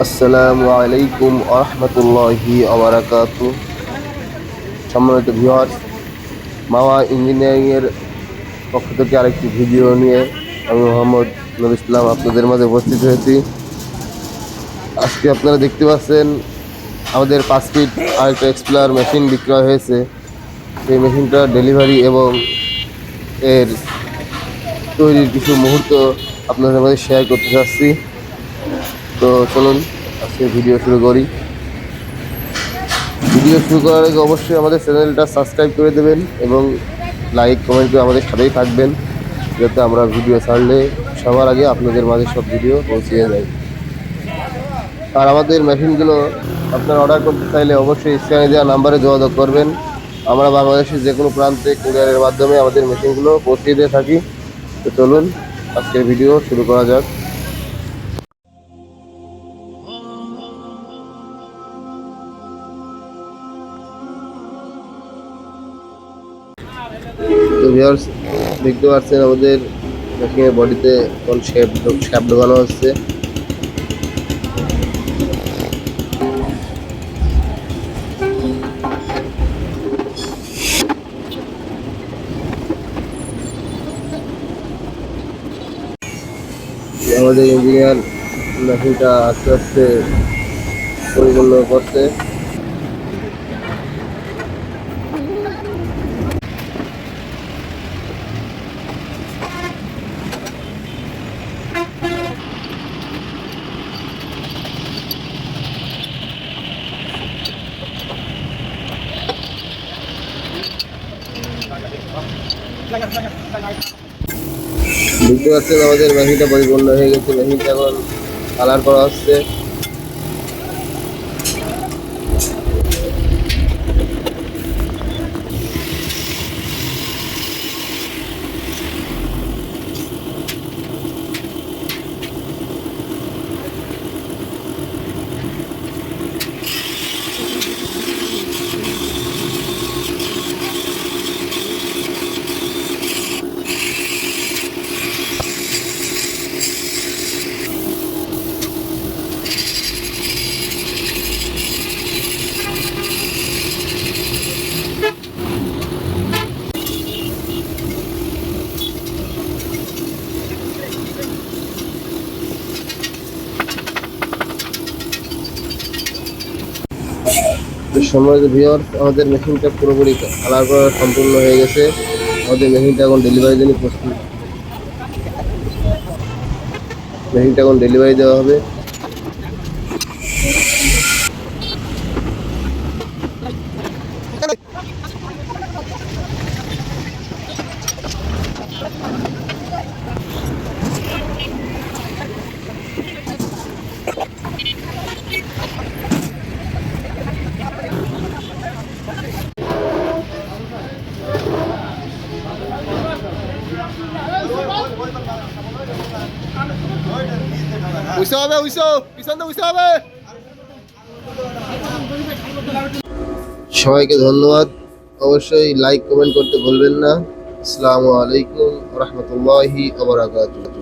আসসালামু আলাইকুম ওয়া রাহমাতুল্লাহি ওয়া বারাকাতুহু। সম্মানিত ভিউয়ার্স, মাওয়া ইঞ্জিনিয়ারিং এর পক্ষ থেকে আরেকটি ভিডিও নিয়ে আমি মোহাম্মদ নুর ইসলাম আপনাদের মাঝে উপস্থিত হয়েছি। আজকে আপনারা দেখতে পাচ্ছেন আমাদের 5 ফিট আরেকটা এক্সপ্লার মেশিন বিক্রয় হয়েছে। সেই মেশিনটা ডেলিভারি এবং এর তৈরির কিছু মুহূর্ত আপনাদের মাঝে শেয়ার করতে চাচ্ছি। তো চলুন আজকে ভিডিও শুরু করি। ভিডিও শুরু করার আগে অবশ্যই আমাদের চ্যানেলটা সাবস্ক্রাইব করে দেবেন এবং লাইক কমেন্ট করে আমাদের সাথেই থাকবেন, যাতে আমরা ভিডিও ছাড়লে সবার আগে আপনাদের মাঝে সব ভিডিও পৌঁছে যায়। আর আমাদের মেশিনগুলো আপনারা অর্ডার করতে চাইলে অবশ্যই স্ক্রিনে দেওয়া নাম্বারে যোগাযোগ করবেন। আমরা বাংলাদেশের যে কোনো প্রান্তে কুরিয়ারের মাধ্যমে আমাদের মেশিনগুলো পৌঁছে দিয়ে থাকি। তো চলুন আজকের ভিডিও শুরু করা যাক। তো ভিউয়ার্স, দেখতে পাচ্ছেন আমাদের মেশিনের বডিতে কোন শেপ ঢোকানো হচ্ছে। আমাদের ইঞ্জিনিয়ার মেশিনটা আস্তে আস্তে পরিপূর্ণ করছে। দেখতে পাচ্ছেন আমাদের মেশিনটা পরিপূর্ণ হয়ে গেছে। মেশিনটা এখন কালার করা হচ্ছে। সম্মানিত ভিউয়ার্স, আমাদের মেশিনটা পুরোপুরি কালার করা সম্পূর্ণ হয়ে গেছে। আমাদের মেশিনটা এখন ডেলিভারির জন্য প্রস্তুত। মেশিনটা এখন ডেলিভারি দেওয়া হবে। সবাইকে ধন্যবাদ। অবশ্যই লাইক কমেন্ট করতে ভুলবেন না। আসসালামু আলাইকুম ওয়া রাহমাতুল্লাহি ওয়া বারাকাতুহু।